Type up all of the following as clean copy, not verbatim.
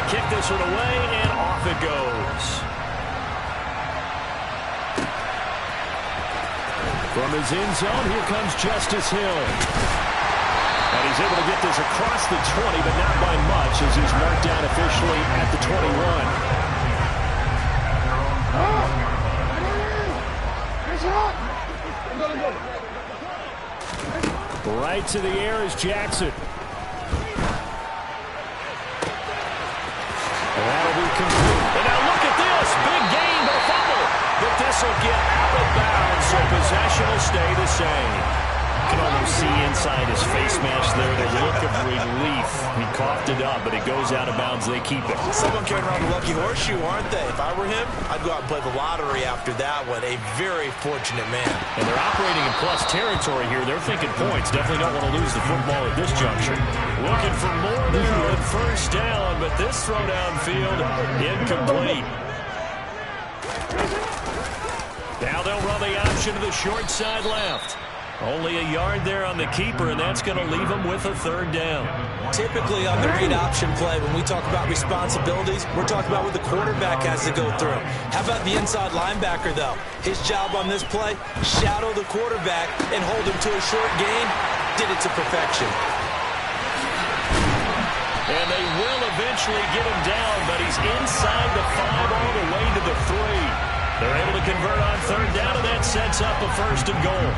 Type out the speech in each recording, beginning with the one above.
to kick this one away, and off it goes. From his end zone, here comes Justice Hill. And he's able to get this across the 20, but not by much, as he's marked down officially at the 21. Right to the air is Jackson. And that'll be complete. And now look at this. Big gain, but a fumble. But this will get out of bounds, so possession will stay the same. You can almost see inside his face mask there the look of relief. He coughed it up, but it goes out of bounds. They keep it. Someone carrying around the lucky horseshoe, aren't they? If I were him, I'd go out and play the lottery after that one. A very fortunate man. And they're operating in plus territory here. They're thinking points. Definitely don't want to lose the football at this juncture. Looking for more there on first down, but this throw downfield incomplete. Now they'll run the option to the short side left. Only a yard there on the keeper, and that's going to leave him with a third down. Typically on the read option play, when we talk about responsibilities, we're talking about what the quarterback has to go through. How about the inside linebacker, though? His job on this play, shadow the quarterback and hold him to a short gain. Did it to perfection. And they will eventually get him down, but he's inside the 5 all the way to the 3. They're able to convert on third down, and that sets up a first and goal.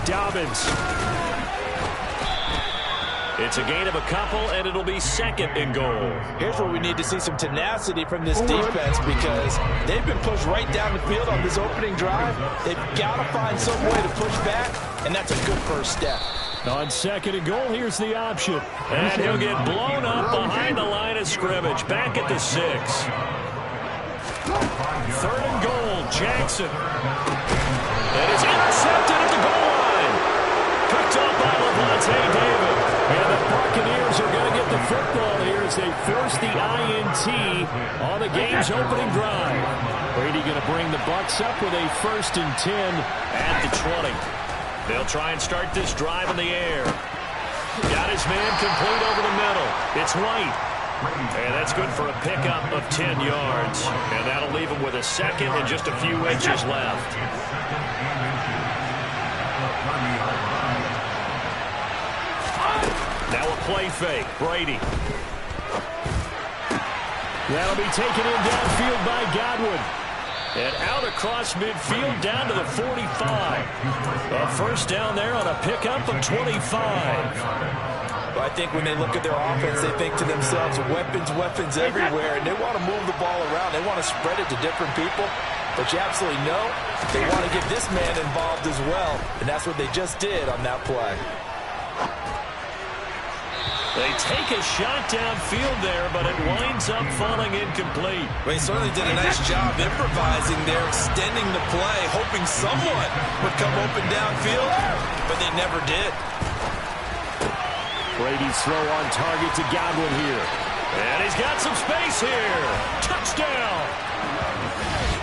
Dobbins. It's a gain of a couple, and it'll be second and goal. Here's where we need to see some tenacity from this defense, because they've been pushed right down the field on this opening drive. They've got to find some way to push back, and that's a good first step. On second and goal, here's the option. And he'll get blown up behind the line of scrimmage. Back at the 6. Third and goal, Jackson. That is intercepted at the goal line. Picked up by Levante David. And the Buccaneers are going to get the football here as they force the INT on the game's opening drive. Brady going to bring the Bucs up with a 1st and 10 at the 20. They'll try and start this drive in the air. Got his man complete over the middle. It's White. And that's good for a pickup of 10 yards. And that'll leave him with a second and just a few inches left. Now a play fake. Brady. That'll be taken in downfield by Godwin. And out across midfield down to the 45. A first down there on a pickup of 25. Well, I think when they look at their offense, they think to themselves, weapons everywhere, and they want to move the ball around. They want to spread it to different people. But you absolutely know they want to get this man involved as well, and that's what they just did on that play. They take a shot downfield there, but it winds up falling incomplete. Well, he certainly did a nice job improvising there, extending the play, hoping someone would come open downfield, but they never did. Brady's throw on target to Godwin here. And he's got some space here. Touchdown!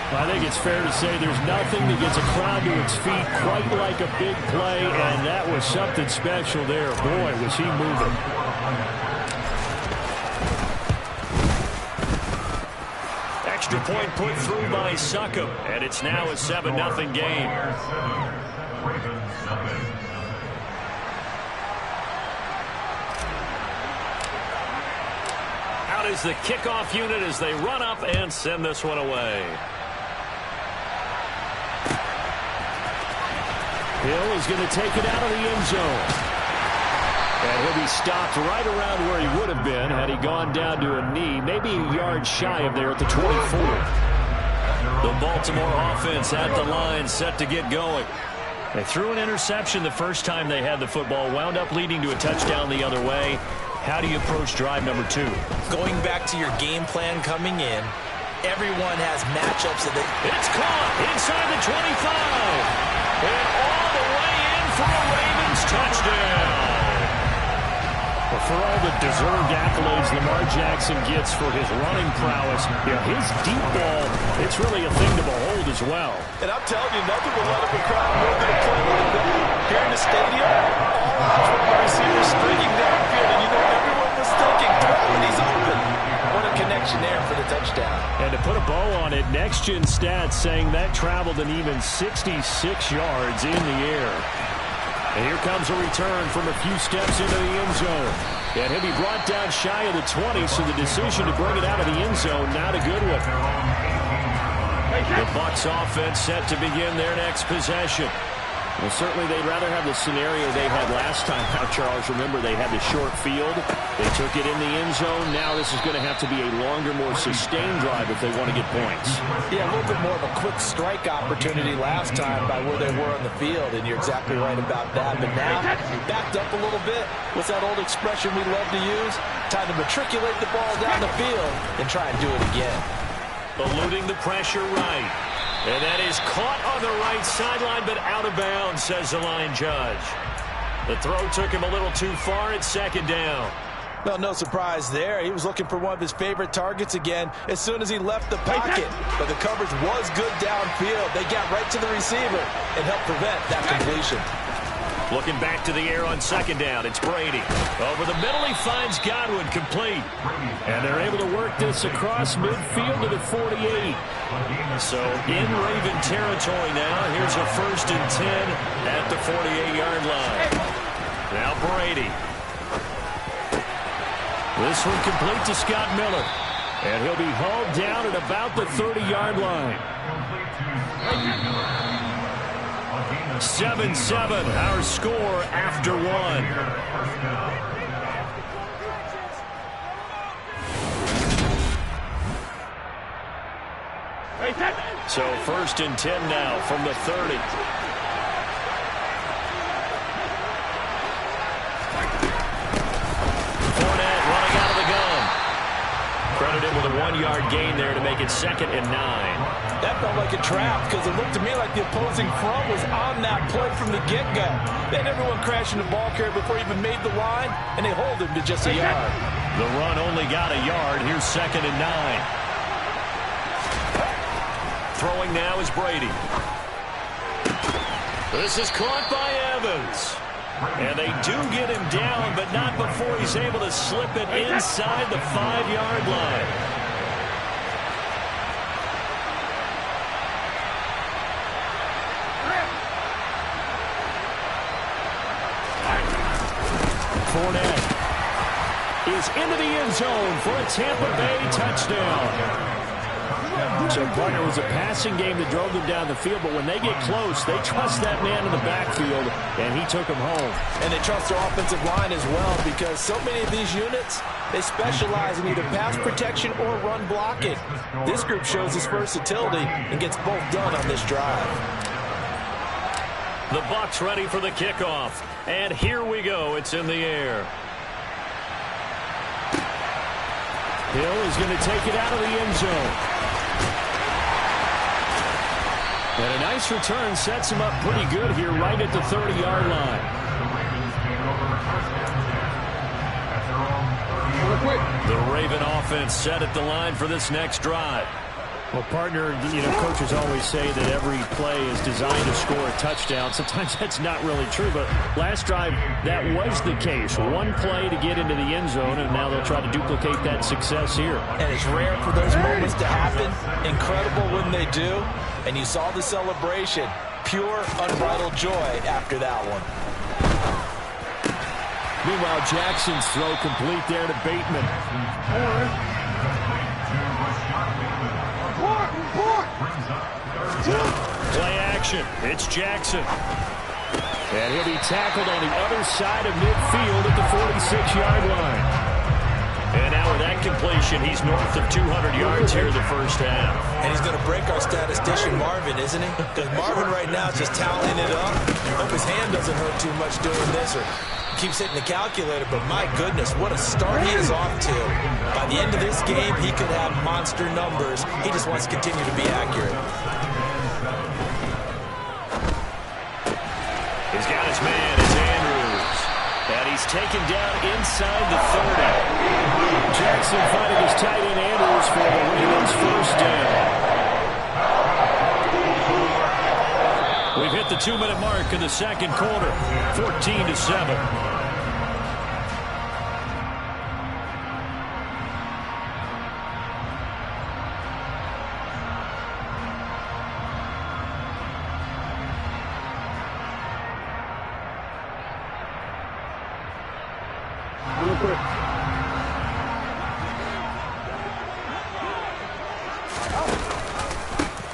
I think it's fair to say there's nothing that gets a crowd to its feet quite like a big play, and that was something special there. Boy, was he moving. Extra point put through by Succop, and it's now a 7-0 game. Out is the kickoff unit as they run up and send this one away. Hill is going to take it out of the end zone. And he'll be stopped right around where he would have been had he gone down to a knee, maybe a yard shy of there at the 24. The Baltimore offense at the line, set to get going. They threw an interception the first time they had the football, wound up leading to a touchdown the other way. How do you approach drive number 2? Going back to your game plan coming in, everyone has matchups that It's caught inside the 25. And all the way in for a Ravens touchdown. Well, for all the deserved accolades Lamar Jackson gets for his running prowess, his deep ball, it's really a thing to behold as well. And I'm telling you, nothing will let him crowd more than a play like that. here in the stadium, all eyes were on the receiver streaking downfield, and you know everyone was thinking, throw it, he's open. What a connection there for the touchdown. And to put a bow on it, Next Gen Stats saying that traveled an even 66 yards in the air. And here comes a return from a few steps into the end zone. And he'll be brought down shy of the 20, so the decision to bring it out of the end zone, not a good one. The Bucs offense set to begin their next possession. Well, certainly they'd rather have the scenario they had last time out, Charles. Remember, they had the short field. They took it in the end zone. Now this is going to have to be a longer, more sustained drive if they want to get points. Yeah, a little bit more of a quick strike opportunity last time by where they were on the field, and you're exactly right about that. But now, backed up a little bit. What's that old expression we love to use? Time to matriculate the ball down the field and try and do it again. Eluding the pressure right. And that is caught on the right sideline, but out of bounds, says the line judge. The throw took him a little too far at second down. Well, no surprise there. He was looking for one of his favorite targets again as soon as he left the pocket. But the coverage was good downfield. They got right to the receiver and helped prevent that completion. Looking back to the air on second down, it's Brady. Over the middle, he finds Godwin, complete. And they're able to work this across midfield to the 48. So in Raven territory now. Here's a 1st and 10 at the 48-yard line. Now Brady. This one complete to Scott Miller. And he'll be hauled down at about the 30-yard line. 7-7, our score after one. So 1st and 10 now from the 30. Fournette running out of the gun. Credited with a 1-yard gain there to make it 2nd and 9. That felt like a trap because it looked to me like the opposing front was on that play from the get-go. They had everyone crashing the ball carrier before he even made the line, and they hold him to just a yard. The run only got a yard. Here's 2nd and 9. Throwing now is Brady. This is caught by Evans. And they do get him down, but not before he's able to slip it inside the 5-yard line. Fournette is into the end zone for a Tampa Bay touchdown. So, partner, was a passing game that drove them down the field, but when they get close, they trust that man in the backfield, and he took them home. And they trust their offensive line as well, because so many of these units, they specialize in either pass protection or run blocking. This group shows its versatility and gets both done on this drive. The Bucs ready for the kickoff, and here we go. It's in the air. Hill is going to take it out of the end zone. And a nice return sets him up pretty good here right at the 30-yard line. The Raven offense set at the line for this next drive. Well, partner, you know, coaches always say that every play is designed to score a touchdown. Sometimes that's not really true, but last drive, that was the case. One play to get into the end zone, and now they'll try to duplicate that success here. And it's rare for those moments to happen. Incredible when they do. And you saw the celebration. Pure, unbridled joy after that one. Meanwhile, Jackson's throw complete there to Bateman. Play action. It's Jackson. And he'll be tackled on the other side of midfield at the 46-yard line. And now with that completion, he's north of 200 yards here in the first half. And he's going to break our statistician Marvin, isn't he? Because Marvin right now is just tallying it up. I hope his hand doesn't hurt too much doing this or keeps hitting the calculator. But my goodness, what a start he is off to. By the end of this game, he could have monster numbers. He just wants to continue to be accurate. He's got his man. It's Andrews. And he's taken down inside the 30. Jackson finding his tight end Andrews for the Ravens' first down. We've hit the 2-minute mark in the second quarter, 14-7.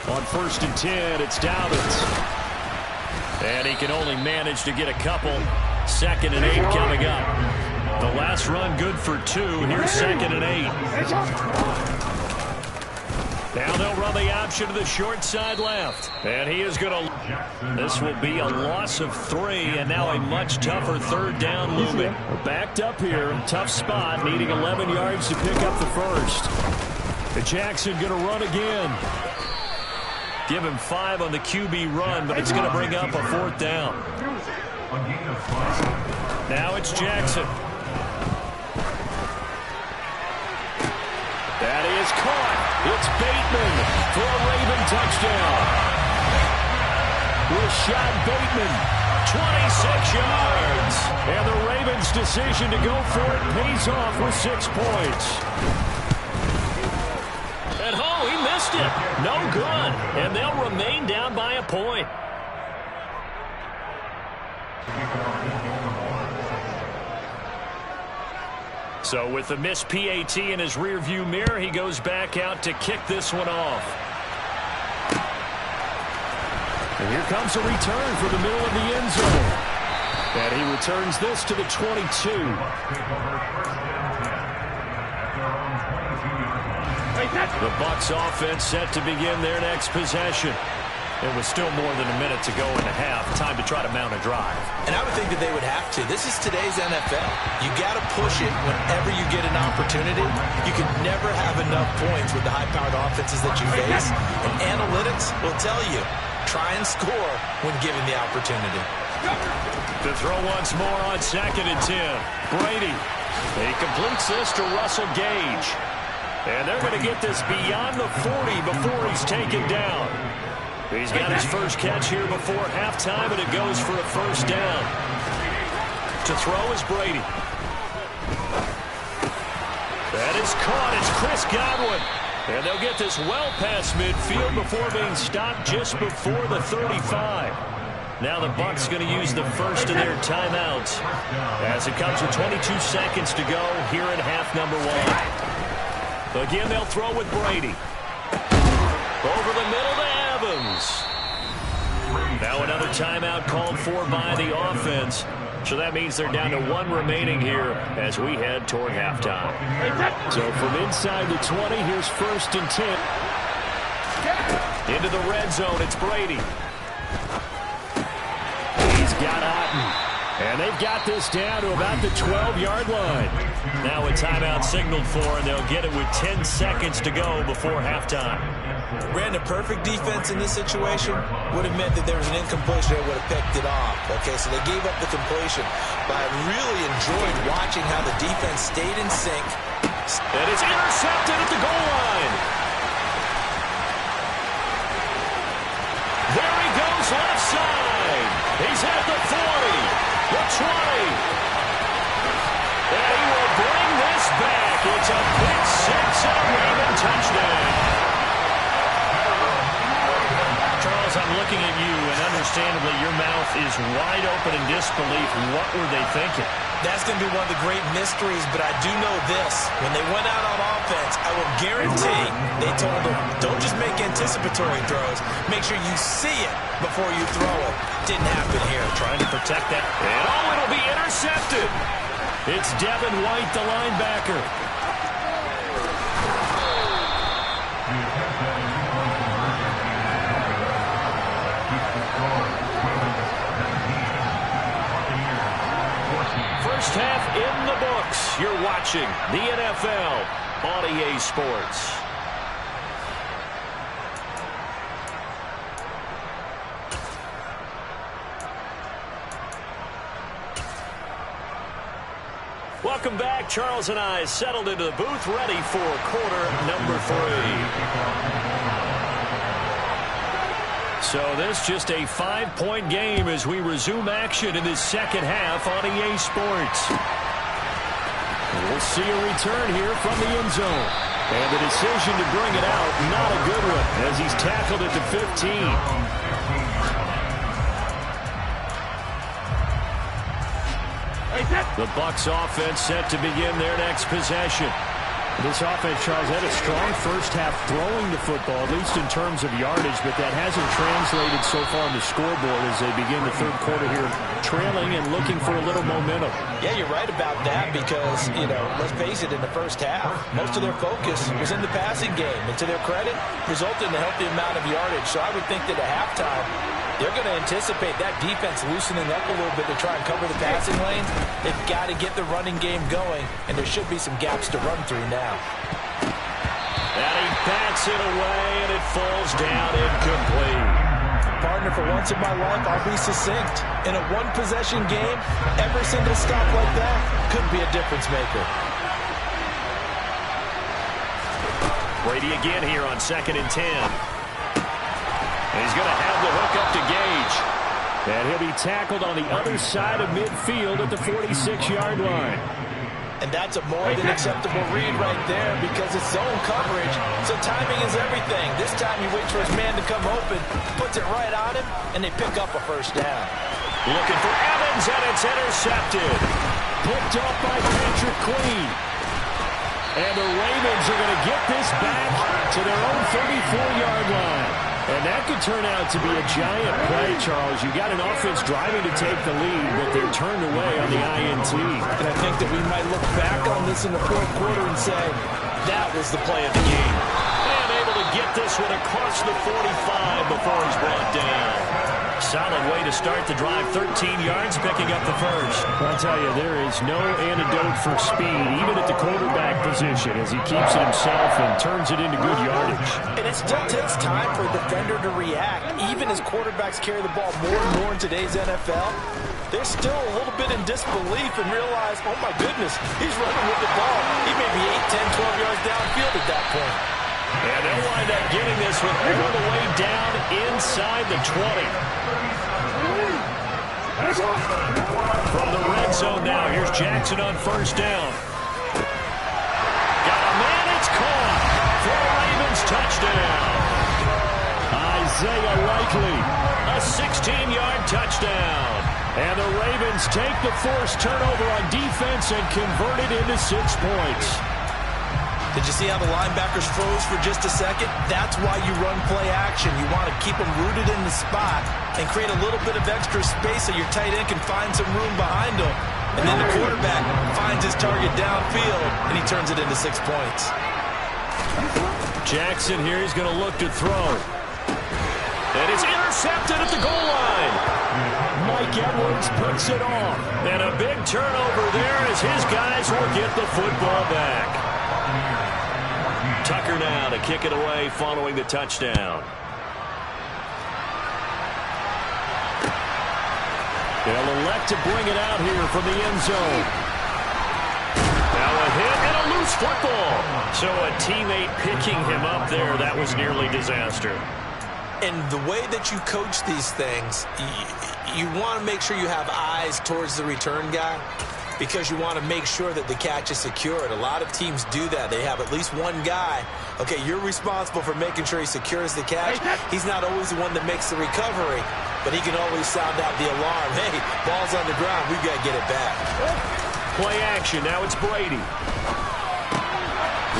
On 1st and 10, it's Dobbins. And he can only manage to get a couple. 2nd and 8 coming up. The last run good for 2. Here's 2nd and 8. Now they'll run the option to the short side left. And he is going to... This will be a loss of 3, and now a much tougher 3rd down looming. Backed up here. Tough spot, needing 11 yards to pick up the first. Jackson going to run again. Give him 5 on the QB run, but it's going to bring up a 4th down. Now it's Jackson. That is caught. It's Bateman for a Raven touchdown. Rashad Bateman, 26 yards. And the Ravens' decision to go for it pays off with 6 points. And oh, he missed it. No good. And they'll remain down by a point. So with the missed PAT in his rearview mirror, he goes back out to kick this one off. And here comes a return from the middle of the end zone. And he returns this to the 22. The Bucs offense set to begin their next possession. It was still more than a minute to go in the half. Time to try to mount a drive. And I would think that they would have to. This is today's NFL. You got to push it whenever you get an opportunity. You can never have enough points with the high-powered offenses that you face. And analytics will tell you, try and score when given the opportunity. To throw once more on 2nd and 10. Brady. He completes this to Russell Gage. And they're going to get this beyond the 40 before he's taken down. He's got his first catch here before halftime, and it goes for a 1st down. To throw is Brady. That is caught. It's Chris Godwin. And they'll get this well past midfield before being stopped just before the 35. Now the Bucs going to use the first of their timeouts as it comes with 22 seconds to go here in half number 1. Again, they'll throw with Brady. Over the middle to Evans. Now another timeout called for by the offense. So that means they're down to 1 remaining here as we head toward halftime. So from inside the 20, here's 1st and 10. Into the red zone, it's Brady. He's got Otten. And they've got this down to about the 12-yard line. Now a timeout signaled for, and they'll get it with 10 seconds to go before halftime. Ran a perfect defense in this situation. Would have meant that there was an incompletion that would have picked it off. Okay, so they gave up the completion. But I really enjoyed watching how the defense stayed in sync. And it's intercepted at the goal line. There he goes left side. He's at the 40. The 20. And he will bring this back. It's a pick 6 and a Raven touchdown. Charles, I'm looking at you, and understandably your mouth is wide open in disbelief. What were they thinking? That's going to be one of the great mysteries, but I do know this. When they went out on offense, I will guarantee they told them, don't just make anticipatory throws. Make sure you see it before you throw it. Didn't happen here. Trying to protect that. And oh, it'll be intercepted. It's Devin White, the linebacker. First half in the books. You're watching the NFL on EA Sports. Welcome back. Charles and I settled into the booth, ready for quarter number 3. So this just a 5-point game as we resume action in this second half on EA Sports. We'll see a return here from the end zone. And the decision to bring it out, not a good one, as he's tackled at the 15. The Bucs offense set to begin their next possession. This offense, Charles, had a strong first half throwing the football, at least in terms of yardage, but that hasn't translated so far on the scoreboard as they begin the third quarter here, trailing and looking for a little momentum. Yeah, you're right about that because, let's face it, in the first half, most of their focus was in the passing game. And to their credit, resulted in a healthy amount of yardage. So I would think that at halftime, they're going to anticipate that defense loosening up a little bit to try and cover the passing lanes. They've got to get the running game going, and there should be some gaps to run through now. And he bats it away, and it falls down incomplete. Partner, for once in my life, I'll be succinct. In a one-possession game, every single stop like that could be a difference maker. Brady again here on 2nd and 10. And he's going to have the hook up to Gage. And he'll be tackled on the other side of midfield at the 46-yard line. And that's a more than acceptable read right there because it's zone coverage, so timing is everything. This time he waits for his man to come open, puts it right on him, and they pick up a first down. Looking for Evans, and it's intercepted. Picked up by Patrick Queen. And the Ravens are going to get this back to their own 34-yard line. And that could turn out to be a giant play, Charles. You got an offense driving to take the lead, but they're turned away on the INT. And I think that we might look back on this in the fourth quarter and say, that was the play of the game. And able to get this one across the 45 before he's brought down. Solid way to start the drive, 13 yards, picking up the first. I'll tell you, there is no antidote for speed, even at the quarterback position, as he keeps it himself and turns it into good yardage. And it still takes time for a defender to react, even as quarterbacks carry the ball more and more in today's NFL. They're still a little bit in disbelief and realize, oh my goodness, he's running with the ball. He may be 8, 10, 12 yards downfield at that point. And they'll wind up getting this one all the way down inside the 20. From the red zone now, here's Jackson on first down. Got a man, it's caught for a Ravens touchdown. Isaiah Likely, a 16-yard touchdown. And the Ravens take the forced turnover on defense and convert it into 6 points. Did you see how the linebackers froze for just a second? That's why you run play action. You want to keep them rooted in the spot and create a little bit of extra space so your tight end can find some room behind him. And then the quarterback finds his target downfield, and he turns it into 6 points. Jackson here is going to look to throw. And it's intercepted at the goal line. Mike Edwards puts it off. And a big turnover there as his guys will get the football back. Tucker now to kick it away following the touchdown. They'll elect to bring it out here from the end zone. Now a hit and a loose football. So a teammate picking him up there, that was nearly disaster. And the way that you coach these things, you want to make sure you have eyes towards the return guy because you want to make sure that the catch is secured. A lot of teams do that. They have at least one guy. Okay, you're responsible for making sure he secures the catch. He's not always the one that makes the recovery, but he can always sound out the alarm. Hey, ball's on the ground. We've got to get it back. Play action. Now it's Brady.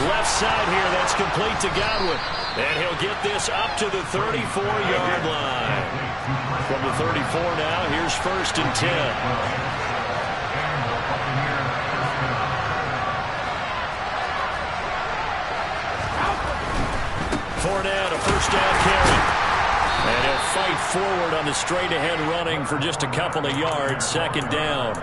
Left side here. That's complete to Godwin. And he'll get this up to the 34-yard line. From the 34 now, here's 1st and 10. Fournette, a first down carry. And he'll fight forward on the straight-ahead running for just a couple of yards. 2nd down.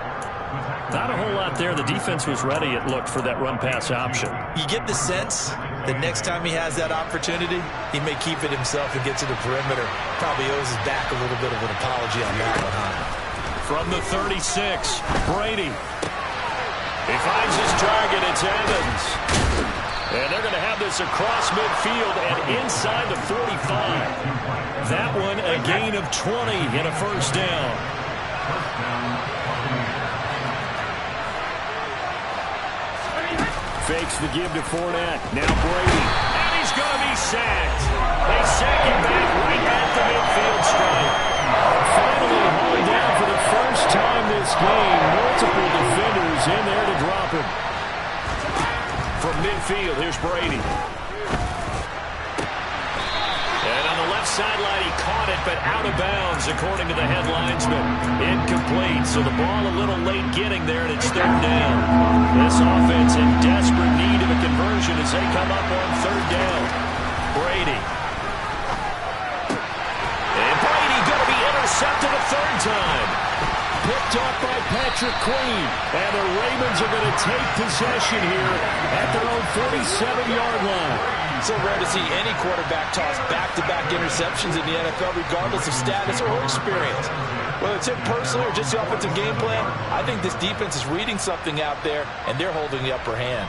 Not a whole lot there. The defense was ready, it looked, for that run-pass option. You get the sense that next time he has that opportunity, he may keep it himself and get to the perimeter. Probably owes his back a little bit of an apology on that one, huh? From the 36, Brady. He finds his target. It's Evans. And they're going to have this across midfield and inside the 45. That one a gain of 20 and a first down. Fakes the give to Fournette. Now Brady. And he's going to be sacked. They sack him back right at the midfield stripe. Finally hauled down for the first time this game. Multiple defenders in there to drop him. From midfield, here's Brady. And on the left sideline, he caught it, but out of bounds, according to the head linesman. Incomplete, so the ball a little late getting there, and it's third down. This offense in desperate need of a conversion as they come up on third down. Brady. And Brady going to be intercepted a third time. Picked off by Patrick Queen. And the Ravens are going to take possession here at their own 47-yard line. So rare to see any quarterback toss back-to-back interceptions in the NFL, regardless of status or experience. Whether it's him personally or just the offensive game plan, I think this defense is reading something out there, and they're holding the upper hand.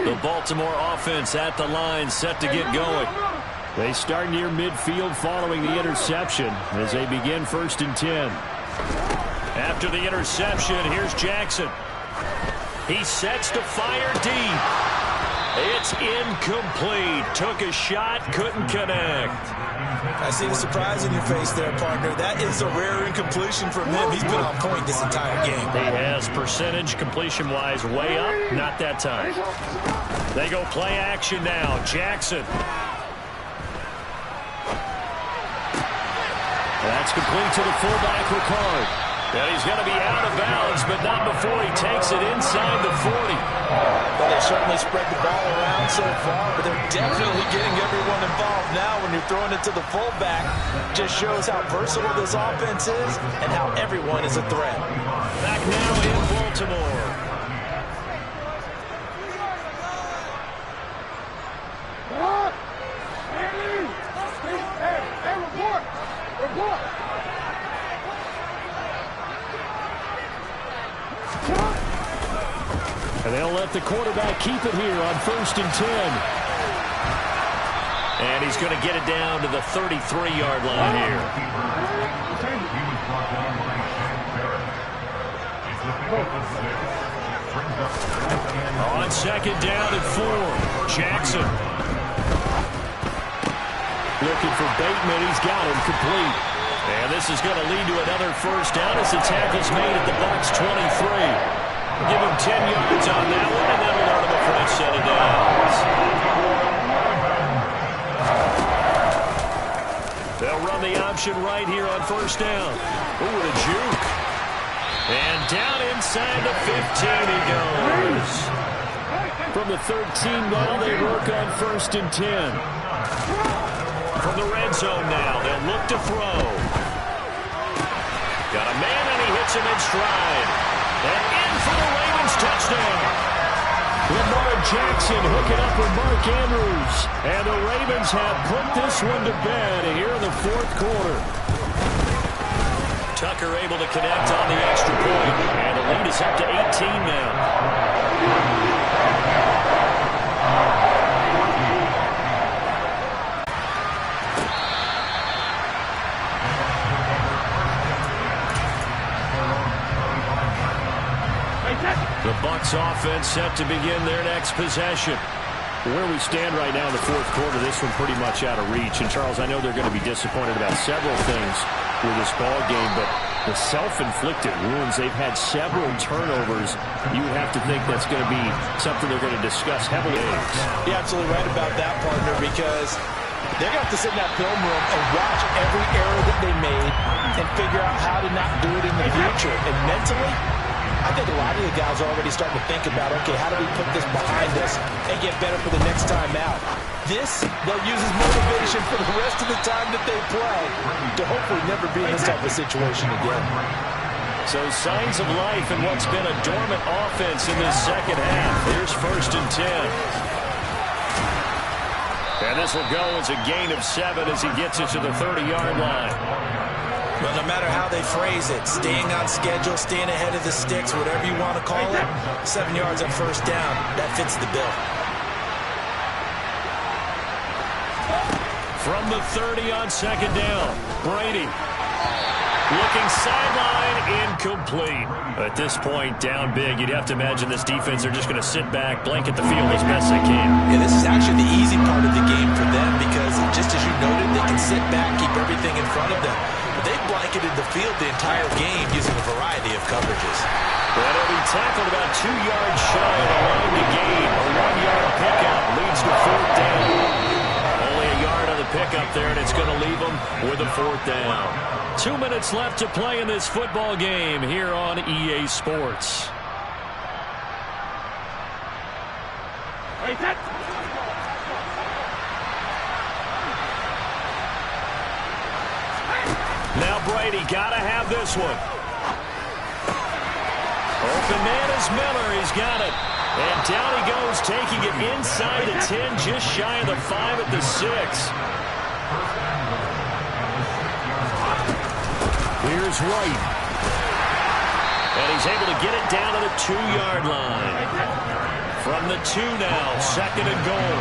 The Baltimore offense at the line, set to get going. They start near midfield following the interception as they begin 1st and 10. After the interception, here's Jackson. He sets to fire deep. It's incomplete. Took a shot, couldn't connect. I see the surprise in your face there, partner. That is a rare incompletion from him. He's been on point this entire game. He has percentage completion-wise way up. Not that time. They go play action now. Jackson. That's complete to the fullback, Ricard. And he's going to be out of bounds, but not before he takes it inside the 40. Well, they certainly spread the ball around so far, but they're definitely getting everyone involved now when you're throwing it to the fullback. Just shows how versatile this offense is and how everyone is a threat. Back now in Baltimore. And they'll let the quarterback keep it here on 1st and 10. And he's going to get it down to the 33-yard line here. On 2nd down and 4. Jackson. Looking for Bateman. He's got him complete. And this is going to lead to another first down as the tackle's made at the box 23. Give him 10 yards on that one, and then we'll learn him a fresh set of downs. They'll run the option right here on 1st down. Ooh, what a juke. And down inside the 15 he goes. From the 13 now, they work on 1st and 10. From the red zone now, they'll look to throw. Got a man, and he hits him in stride. And in for the Ravens touchdown. Lamar Jackson hooking up with Mark Andrews. And the Ravens have put this one to bed here in the 4th quarter. Tucker able to connect on the extra point. And the lead is up to 18 now. The Bucs offense set to begin their next possession. Where we stand right now in the 4th quarter, this one pretty much out of reach. And, Charles, I know they're going to be disappointed about several things with this ball game, but the self-inflicted wounds, they've had several turnovers. You would have to think that's going to be something they're going to discuss heavily. You're absolutely right about that, partner, because they're going to have to sit in that film room and watch every error that they made and figure out how to not do it in the future. And mentally, I think a lot of the guys are already starting to think about, okay, how do we put this behind us and get better for the next time out? This, they'll use as motivation for the rest of the time that they play to hopefully never be in this type of situation again. So signs of life in what's been a dormant offense in this second half. Here's 1st and 10. And this will go as a gain of 7 as he gets it to the 30-yard line. Well, no matter how they phrase it, staying on schedule, staying ahead of the sticks, whatever you want to call it, 7 yards on first down, that fits the bill. From the 30 on second down, Brady. Looking sideline, incomplete. At this point, down big. You'd have to imagine this defense are just going to sit back, blanket the field as best they can. Yeah, this is actually the easy part of the game for them because, just as you noted, they can sit back, keep everything in front of them. But they've blanketed the field the entire game using a variety of coverages. But he'll be tackled about 2 yards shy of the line to gain. A 1-yard pickup leads to fourth down. Only a yard on the pickup there, and it's going to leave them with a fourth down. 2 minutes left to play in this football game here on EA Sports. Now Brady got to have this one. Open man is Miller. He's got it. And down he goes, taking it inside the 10, just shy of the 5 at the 6. Here's White. And he's able to get it down to the 2-yard line. From the 2 now, second and goal.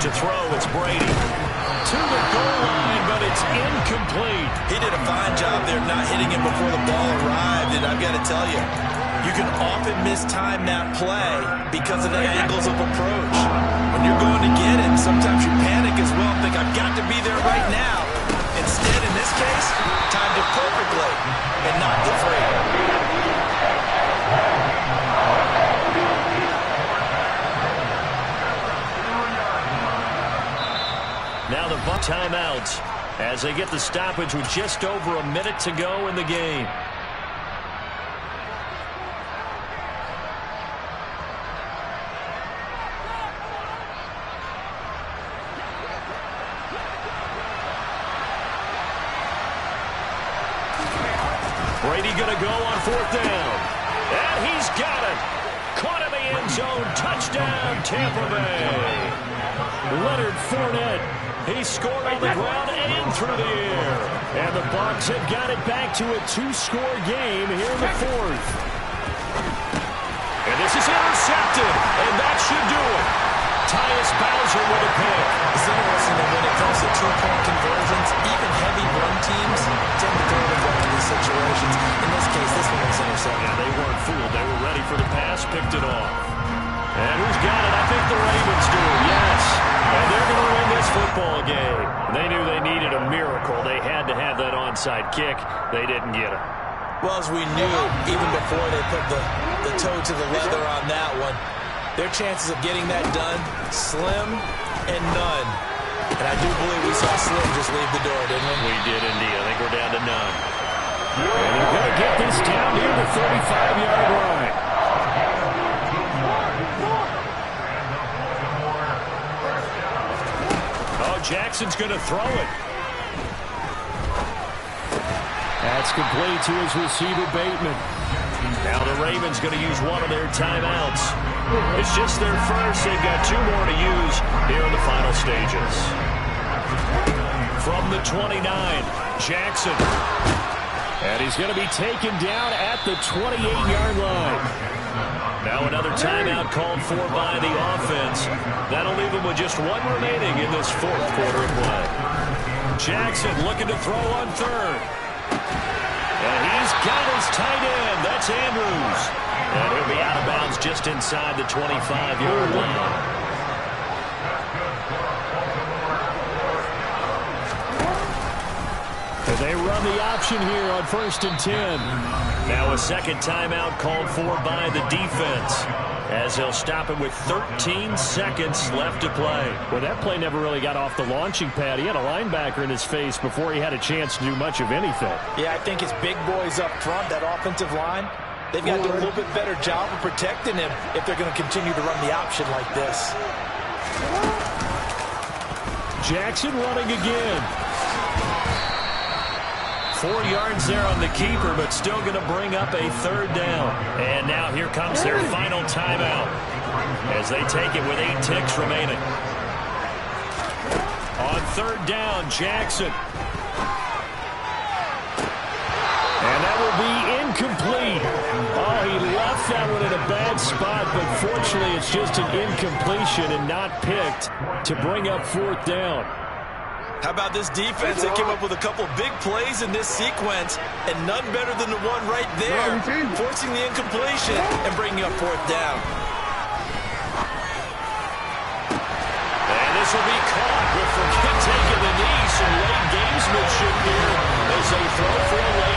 To throw, it's Brady. To the goal line, but it's incomplete. He did a fine job there not hitting him before the ball arrived, and I've got to tell you, you can often mistime that play because of the angles of approach. When you're going to get it, sometimes you panic as well and think, I've got to be there right now. Instead, in this case, timed it perfectly and knocked it free. Now the Bucs timeout as they get the stoppage with just over a minute to go in the game. Brady going to go on fourth down. And he's got it. Caught in the end zone. Touchdown, Tampa Bay. Leonard Fournette. He scored on the ground and through the air. And the Bucs have got it back to a 2-score game here in the fourth. And this is intercepted. And that should do it. Tyus Bowser with a pick. It's interesting that when it comes to 2-point conversions, even heavy run teams tend to throw the ball in these situations. In this case, this one was intercepted. Yeah, they weren't fooled. They were ready for the pass, picked it off. And who's got it? I think the Ravens do. Yes. And they're going to win this football game. They knew they needed a miracle. They had to have that onside kick. They didn't get it. Well, as we knew, even before they put the toe to the leather on that one, their chances of getting that done, slim and none. And I do believe we saw Slim just leave the door, didn't we? We did indeed. I think we're down to none. And they're going to get this down near the 35-yard line. Oh, Jackson's going to throw it. That's complete to his receiver, Bateman. Now the Ravens going to use one of their timeouts. It's just their first. They've got 2 more to use here in the final stages. From the 29, Jackson. And he's going to be taken down at the 28-yard line. Now another timeout called for by the offense. That'll leave him with just 1 remaining in this fourth quarter of play. Jackson looking to throw on third. And he's got his tight end. That's Andrews. And he'll be out of bounds just inside the 25-yard line. And they run the option here on 1st and 10. Now a second timeout called for by the defense, as they'll stop it with 13 seconds left to play. Well, that play never really got off the launching pad. He had a linebacker in his face before he had a chance to do much of anything. Yeah, I think his big boys up front, that offensive line, they've got to do a little bit better job of protecting him if they're going to continue to run the option like this. Jackson running again. 4 yards there on the keeper, but still going to bring up a third down. And now here comes their final timeout as they take it with 8 ticks remaining. On third down, Jackson. And that will be incomplete. Oh, he left that one in a bad spot, but fortunately it's just an incompletion and not picked to bring up fourth down. How about this defense? They came up with a couple big plays in this sequence, and none better than the one right there, forcing the incompletion and bringing up fourth down. And this will be caught with Forget taking the knee. Some late gamesmanship here as they throw for a